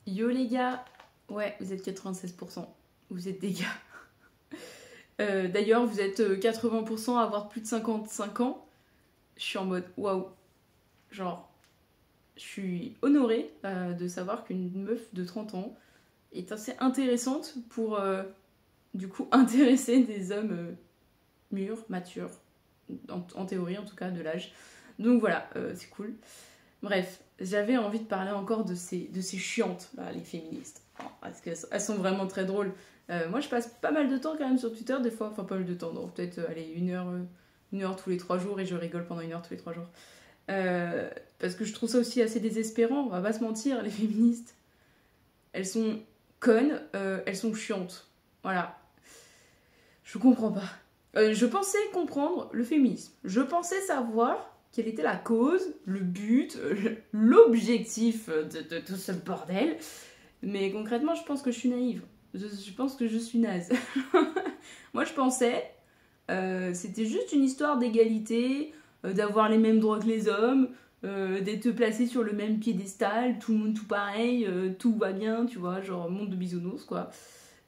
Yo les gars, ouais, vous êtes 96%, vous êtes des gars. D'ailleurs, vous êtes 80% à avoir plus de 55 ans. Je suis en mode waouh. Genre, je suis honorée de savoir qu'une meuf de 30 ans est assez intéressante pour, du coup, intéresser des hommes mûrs, matures, en théorie en tout cas, de l'âge. Donc voilà, c'est cool. Bref, j'avais envie de parler encore de ces chiantes, là, les féministes. Parce qu'elles sont vraiment très drôles. Moi, je passe pas mal de temps quand même sur Twitter, des fois. Enfin, pas mal de temps, donc peut-être, allez, une heure tous les 3 jours, et je rigole pendant une heure tous les 3 jours. Parce que je trouve ça aussi assez désespérant, on va pas se mentir, les féministes. Elles sont connes, elles sont chiantes. Voilà. Je comprends pas. Je pensais comprendre le féminisme. Je pensais savoir quelle était la cause, le but, l'objectif de tout ce bordel. Mais concrètement, je pense que je suis naïve. Je pense que je suis naze. Moi, je pensais c'était juste une histoire d'égalité, d'avoir les mêmes droits que les hommes, d'être placé sur le même piédestal, tout le monde tout pareil, tout va bien, tu vois, genre monde de bisounours, quoi.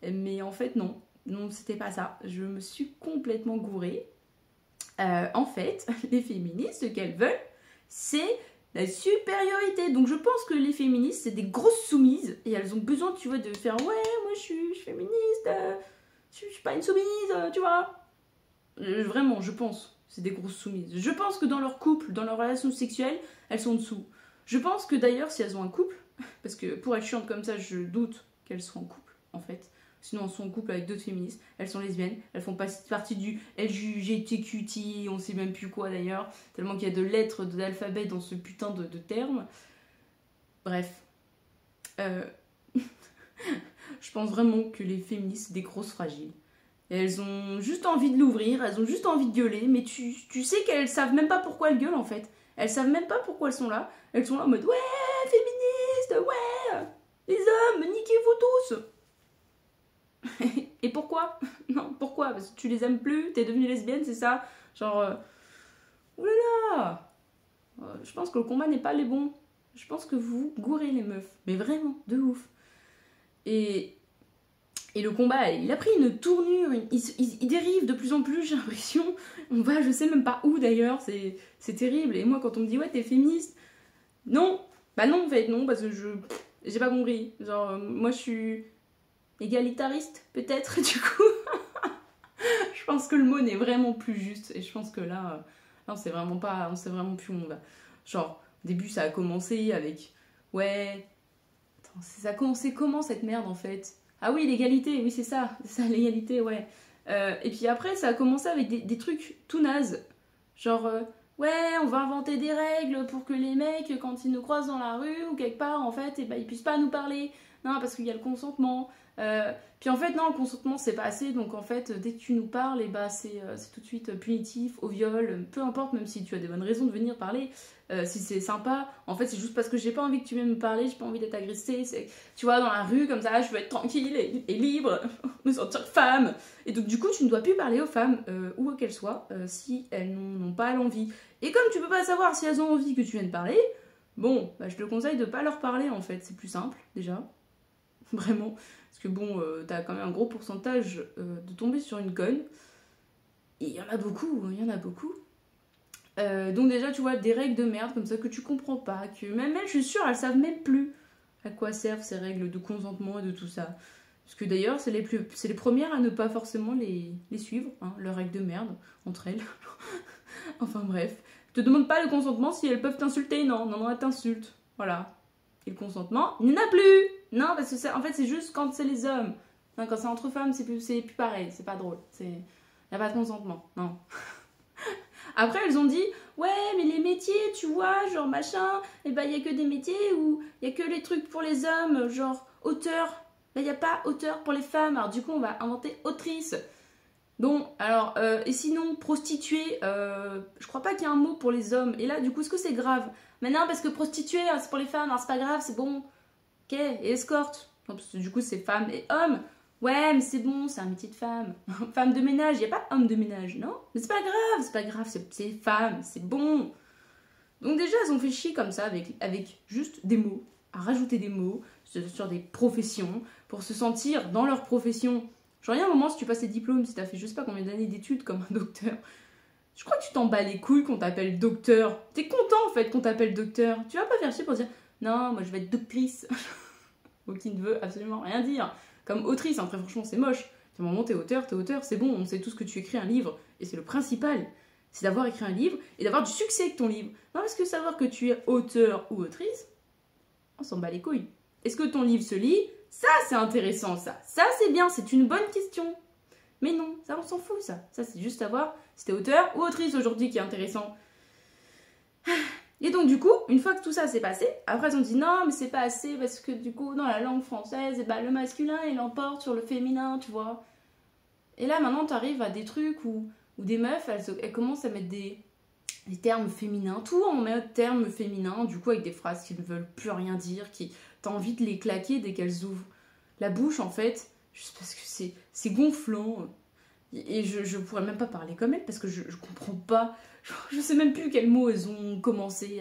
Mais en fait, non. Non, c'était pas ça. Je me suis complètement gourée. En fait, les féministes, ce qu'elles veulent, c'est la supériorité. Donc je pense que les féministes, c'est des grosses soumises. Et elles ont besoin, tu vois, de faire « Ouais, moi je suis féministe, je suis pas une soumise, tu vois. » Vraiment, je pense. C'est des grosses soumises. Je pense que dans leur couple, dans leur relation sexuelle, elles sont en dessous. Je pense que d'ailleurs, si elles ont un couple, parce que pour être chiante comme ça, je doute qu'elles soient en couple, en fait. Sinon, elles sont en couple avec d'autres féministes. Elles sont lesbiennes. Elles font pas partie du LGBTQT, on sait même plus quoi d'ailleurs. Tellement qu'il y a de lettres, de l'alphabet dans ce putain de termes. Bref. Je pense vraiment que les féministes, c'est des grosses fragiles. Et elles ont juste envie de l'ouvrir, elles ont juste envie de gueuler, mais tu sais qu'elles savent même pas pourquoi elles gueulent en fait. Elles savent même pas pourquoi elles sont là. Elles sont là en mode « Ouais, féministes, ouais, les hommes, niquez-vous tous !» Et pourquoi? Non, pourquoi? Parce que tu les aimes plus, t'es devenue lesbienne, c'est ça? Genre, oulala, je pense que le combat n'est pas les bons. Je pense que vous gourrez les meufs, mais vraiment, de ouf. Et le combat, il a pris une tournure, il dérive de plus en plus, j'ai l'impression. On va, je sais même pas où d'ailleurs, c'est terrible. Et moi, quand on me dit, ouais, t'es féministe, non, bah non, en fait, non, parce que j'ai pas compris. Genre, moi, je suis égalitariste, peut-être, du coup. Je pense que le mot n'est vraiment plus juste. Et je pense que là, on sait vraiment plus où on va. Genre, au début, ça a commencé avec, ouais, attends, ça a commencé comment cette merde, en fait? Ah oui, l'égalité, oui, c'est ça, l'égalité, ouais. Et puis après, ça a commencé avec des trucs tout nazes. Genre, ouais, on va inventer des règles pour que les mecs, quand ils nous croisent dans la rue ou quelque part, en fait, eh ben, ils puissent pas nous parler. Non, parce qu'il y a le consentement. Puis en fait, non, le consentement, c'est pas assez. Donc en fait, dès que tu nous parles, eh ben, c'est tout de suite punitif, au viol, peu importe, même si tu as des bonnes raisons de venir parler. Si c'est sympa, en fait c'est juste parce que j'ai pas envie que tu viennes me parler, j'ai pas envie d'être agressée, tu vois, dans la rue comme ça, je veux être tranquille et libre, me sentir femme. Et donc du coup tu ne dois plus parler aux femmes, où qu'elles soient, si elles n'ont pas l'envie. Et comme tu peux pas savoir si elles ont envie que tu viennes parler, bon, bah, je te conseille de pas leur parler en fait, c'est plus simple déjà, vraiment, parce que bon, t'as quand même un gros pourcentage de tomber sur une conne, et il y en a beaucoup, il y en a beaucoup. Donc déjà tu vois des règles de merde comme ça que tu comprends pas, que même elles je suis sûre elles savent même plus à quoi servent ces règles de consentement et de tout ça, parce que d'ailleurs c'est les premières à ne pas forcément les suivre, hein, leurs règles de merde entre elles. Enfin bref, je te demande pas le consentement si elles peuvent t'insulter, non elles t'insultent, voilà. Et le consentement, il n'y en a plus, non, parce que en fait c'est juste quand c'est les hommes, enfin, quand c'est entre femmes c'est plus pareil, c'est pas drôle, y a pas de consentement, non. Après, elles ont dit, ouais, mais les métiers, tu vois, genre machin, et ben il y a que des métiers où il y a que les trucs pour les hommes, genre auteur. Là, il n'y a pas auteur pour les femmes, alors du coup, on va inventer autrice. Bon, alors, et sinon, prostituée, je crois pas qu'il y ait un mot pour les hommes. Et là, du coup, est-ce que c'est grave? Mais non, parce que prostituée, c'est pour les femmes, alors c'est pas grave, c'est bon. Ok, et escorte. Non, parce que du coup, c'est femmes et hommes. Ouais, mais c'est bon, c'est un métier de femme. Femme de ménage, il n'y a pas homme de ménage, non? Mais c'est pas grave, c'est femme, c'est bon. Donc déjà, elles ont fait chier comme ça, avec juste des mots. à rajouter des mots sur des professions, pour se sentir dans leur profession. Genre, il y a un moment, si tu passes tes diplômes, si t'as fait je sais pas combien d'années d'études comme un docteur, je crois que tu t'en bats les couilles qu'on t'appelle docteur. T'es content en fait qu'on t'appelle docteur. Tu vas pas faire chier pour dire non, moi je vais être doctrice. Ou qui ne veut absolument rien dire. Comme autrice, hein, très franchement, c'est moche. Du moment où t'es auteur, c'est bon, on sait tous que tu écris un livre. Et c'est le principal. C'est d'avoir écrit un livre et d'avoir du succès avec ton livre. Non, parce que savoir que tu es auteur ou autrice, on s'en bat les couilles. Est-ce que ton livre se lit? Ça, c'est intéressant, ça. Ça, c'est bien, c'est une bonne question. Mais non, ça, on s'en fout, ça. Ça, c'est juste savoir si t'es auteur ou autrice aujourd'hui qui est intéressant. Et donc, du coup, une fois que tout ça s'est passé, après, on dit non, mais c'est pas assez parce que du coup, dans la langue française, eh ben, le masculin, il emporte sur le féminin, tu vois. Et là, maintenant, t'arrives à des trucs où des meufs, elles commencent à mettre des termes féminins, tout en met termes féminins, du coup, avec des phrases qui ne veulent plus rien dire, qui t'as envie de les claquer dès qu'elles ouvrent la bouche, en fait, juste parce que c'est gonflant. Et je pourrais même pas parler comme elles parce que je comprends pas. Je sais même plus quels mots elles ont commencé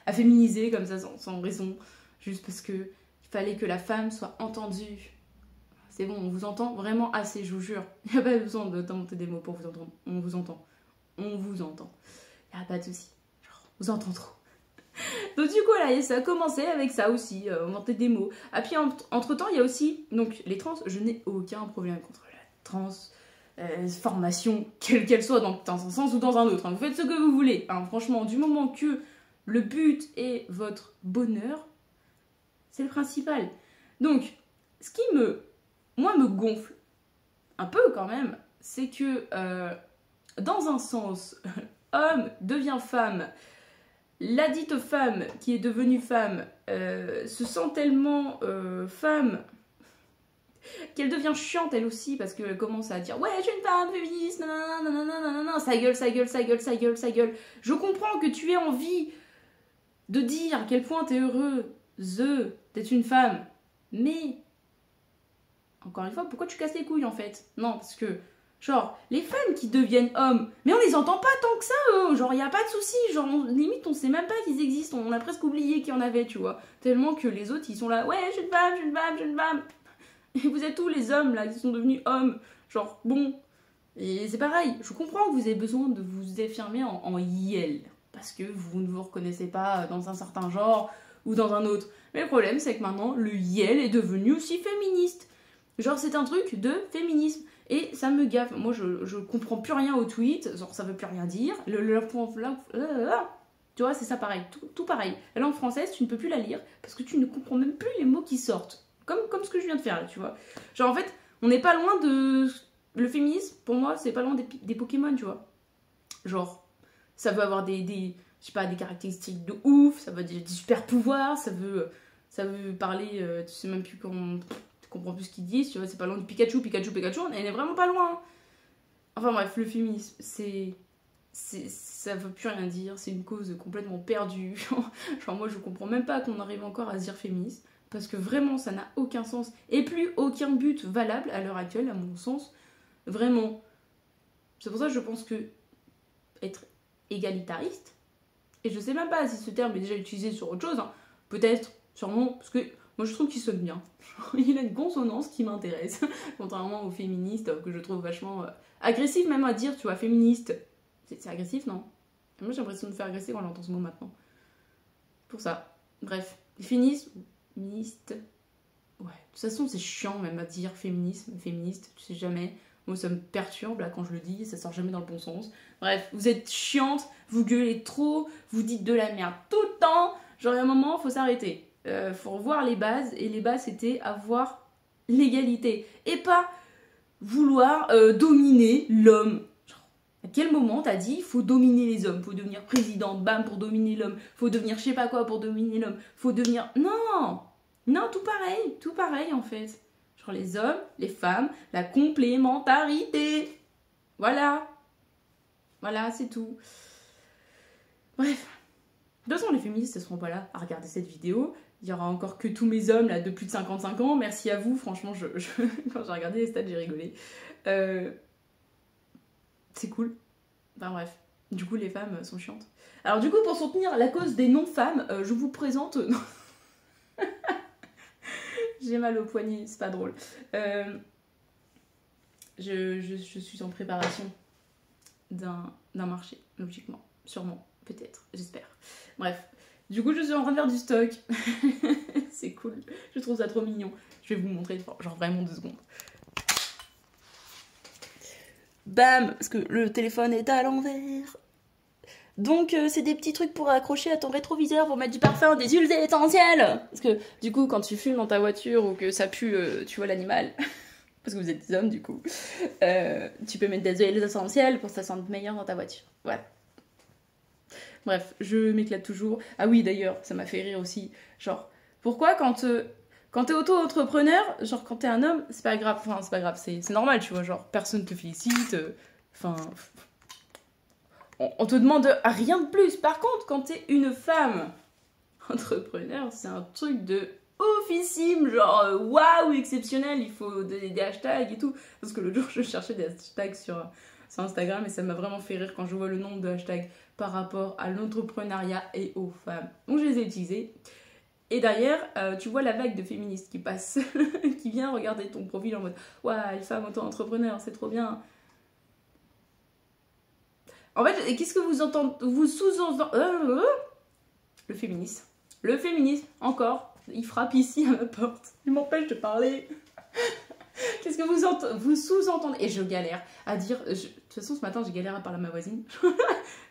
à féminiser comme ça sans raison. Juste parce que il fallait que la femme soit entendue. C'est bon, on vous entend vraiment assez, je vous jure. Il n'y a pas besoin d'inventer des mots pour vous entendre. On vous entend. On vous entend. Il n'y a pas de souci. On vous entend trop. Donc du coup, là, ça a commencé avec ça aussi, inventer des mots. Ah puis entre-temps, il y a aussi, donc les trans, je n'ai aucun problème contre la transformation, quelle qu'elle soit, dans un sens ou dans un autre. Hein. Vous faites ce que vous voulez. Hein. Franchement, du moment que le but est votre bonheur, c'est le principal. Donc, ce qui moi, me gonfle un peu quand même, c'est que dans un sens, homme devient femme, la dite femme qui est devenue femme se sent tellement femme qu'elle devient chiante elle aussi parce qu'elle commence à dire ouais je suis une femme féministe, nanana, ça gueule, ça gueule, ça gueule, ça gueule, ça gueule. Je comprends que tu aies envie de dire à quel point t'es heureuse d'être une femme, mais encore une fois, pourquoi tu casses les couilles en fait? Non, parce que genre, les femmes qui deviennent hommes, mais on les entend pas tant que ça, eux. Genre, y a pas de souci. Genre, limite, on sait même pas qu'ils existent. On a presque oublié qu'il y en avait, tu vois. Tellement que les autres, ils sont là, ouais, je suis une femme, je suis une femme, je suis une femme. Et vous êtes tous les hommes, là, qui sont devenus hommes. Genre, bon. Et c'est pareil. Je comprends que vous avez besoin de vous affirmer en yel. Parce que vous ne vous reconnaissez pas dans un certain genre ou dans un autre. Mais le problème, c'est que maintenant, le yel est devenu aussi féministe. Genre, c'est un truc de féminisme. Et ça me gaffe. Moi, je comprends plus rien au tweet. Genre, ça veut plus rien dire. Tu vois, c'est ça pareil. Tout pareil. La langue française, tu ne peux plus la lire parce que tu ne comprends même plus les mots qui sortent. Comme ce que je viens de faire, là, tu vois. Genre, en fait, on n'est pas loin de... Le féminisme, pour moi, c'est pas loin des Pokémon, tu vois. Genre, ça veut avoir je sais pas, des caractéristiques de ouf, ça veut dire des super pouvoirs, ça veut parler, tu sais même plus comment... Tu comprends plus ce qu'ils disent, tu vois, c'est pas loin de Pikachu, on est vraiment pas loin. Hein. Enfin bref, le féminisme, ça veut plus rien dire, c'est une cause complètement perdue. Genre moi je comprends même pas qu'on arrive encore à se dire féministe, parce que vraiment ça n'a aucun sens, et plus aucun but valable à l'heure actuelle, à mon sens, vraiment. C'est pour ça que je pense que être égalitariste, et je sais même pas si ce terme est déjà utilisé sur autre chose, hein, peut-être, sûrement, parce que moi je trouve qu'il sonne bien. Il a une consonance qui m'intéresse, contrairement aux féministes que je trouve vachement agressif même à dire, tu vois, féministe. C'est agressif, non? Moi j'ai l'impression de me faire agresser quand j'entends ce mot maintenant. Pour ça. Bref, les féministes, ouais, de toute façon c'est chiant même à dire féminisme, féministe, tu sais jamais. Moi ça me perturbe là quand je le dis, ça sort jamais dans le bon sens. Bref, vous êtes chiante, vous gueulez trop, vous dites de la merde tout le temps. Genre à un moment, faut s'arrêter. Faut revoir les bases, et les bases c'était avoir l'égalité et pas vouloir dominer l'homme. À quel moment t'as dit faut dominer les hommes, faut devenir présidente, bam, pour dominer l'homme, faut devenir je sais pas quoi pour dominer l'homme, faut devenir... Non, tout pareil en fait. Genre les hommes, les femmes, la complémentarité. Voilà, c'est tout. Bref. De toute façon, les féministes ne seront pas là à regarder cette vidéo. Il y aura encore que tous mes hommes là de plus de 55 ans. Merci à vous, franchement, quand j'ai regardé les stats, j'ai rigolé. C'est cool. Enfin bref, du coup, les femmes sont chiantes. Alors du coup, pour soutenir la cause des non-femmes, je vous présente... J'ai mal au poignet, c'est pas drôle. Je suis en préparation d'un marché, logiquement. Sûrement, peut-être, j'espère. Bref, du coup, je suis en train de faire du stock. C'est cool, je trouve ça trop mignon. Je vais vous montrer, genre vraiment 2 secondes. Bam, parce que le téléphone est à l'envers. Donc, c'est des petits trucs pour accrocher à ton rétroviseur, pour mettre du parfum, des huiles essentielles. Parce que, du coup, quand tu fumes dans ta voiture ou que ça pue, tu vois l'animal, parce que vous êtes des hommes, du coup, tu peux mettre des huiles essentielles pour que ça sente meilleur dans ta voiture. Voilà. Bref, je m'éclate toujours. Ah oui, d'ailleurs, ça m'a fait rire aussi. Genre, pourquoi quand t'es auto-entrepreneur, genre quand t'es un homme, c'est pas grave, enfin c'est pas grave, c'est normal, tu vois, genre personne te félicite, enfin... on te demande rien de plus. Par contre, quand t'es une femme entrepreneur, c'est un truc de oufissime, genre waouh, exceptionnel, il faut donner des hashtags et tout. Parce que l'autre jour, je cherchais des hashtags sur Instagram et ça m'a vraiment fait rire quand je vois le nombre de hashtags par rapport à l'entrepreneuriat et aux femmes. Donc je les ai utilisés. Et derrière, tu vois la vague de féministes qui passe, qui vient regarder ton profil en mode « Waouh, les femmes auto-entrepreneurs, c'est trop bien !» En fait, qu'est-ce que vous entendez, vous sous-entendez le féminisme. Le féminisme, encore, il frappe ici à ma porte. Il m'empêche de parler. Qu'est-ce que vous sous-entendez? Et je galère à dire... De toute façon, ce matin, j'ai galéré à parler à ma voisine.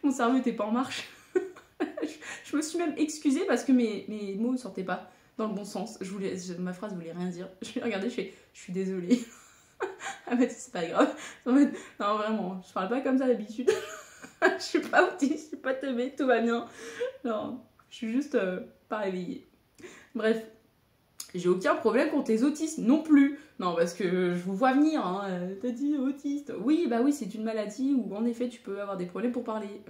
Mon cerveau n'était pas en marche. Je me suis même excusée parce que mes mots ne sortaient pas dans le bon sens. Ma phrase voulait rien dire. Je l'ai regardée, je suis désolée. Ah mais c'est pas grave. Non vraiment, je parle pas comme ça d'habitude. Je suis pas autiste, je suis pas teubée, tout va bien. Non, je suis juste pas réveillée. Bref, j'ai aucun problème contre les autistes non plus. Non, parce que je vous vois venir, hein. T'as dit autiste. Oui, bah oui, c'est une maladie où en effet tu peux avoir des problèmes pour parler.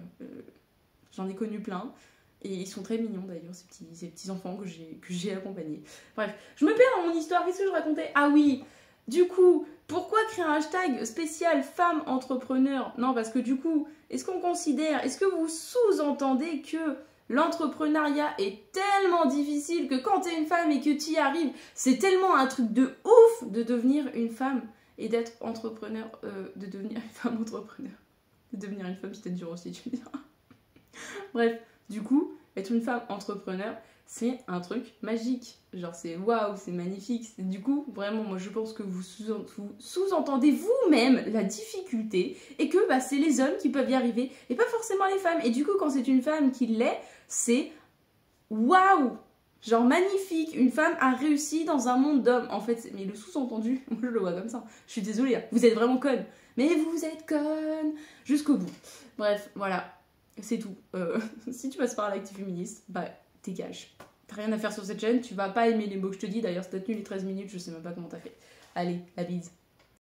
J'en ai connu plein. Et ils sont très mignons d'ailleurs, ces petits enfants que j'ai accompagnés. Bref, je me perds dans mon histoire, qu'est-ce que je racontais? Ah oui, du coup, pourquoi créer un hashtag spécial femme entrepreneur? Non, parce que du coup, est-ce que vous sous-entendez que l'entrepreneuriat est tellement difficile que quand t'es une femme et que t'y arrives, c'est tellement un truc de ouf de devenir une femme et d'être entrepreneur, de devenir une femme entrepreneur. De devenir une femme, c'était dur aussi, tu me diras. Bref, du coup, être une femme entrepreneur, c'est un truc magique. Genre, c'est waouh, c'est magnifique. Du coup, vraiment, moi, je pense que vous sous-entendez vous-même la difficulté et que bah, c'est les hommes qui peuvent y arriver et pas forcément les femmes. Et du coup, quand c'est une femme qui l'est, c'est waouh! Genre magnifique, une femme a réussi dans un monde d'hommes. En fait, mais le sous-entendu, moi je le vois comme ça. Je suis désolée, hein. Vous êtes vraiment conne. Mais vous êtes conne jusqu'au bout. Bref, voilà. C'est tout. Si tu passes par l'actif féministe, bah dégage. T'as rien à faire sur cette chaîne, tu vas pas aimer les mots que je te dis. D'ailleurs, c'est tenu les 13 minutes, je sais même pas comment t'as fait. Allez, la bise.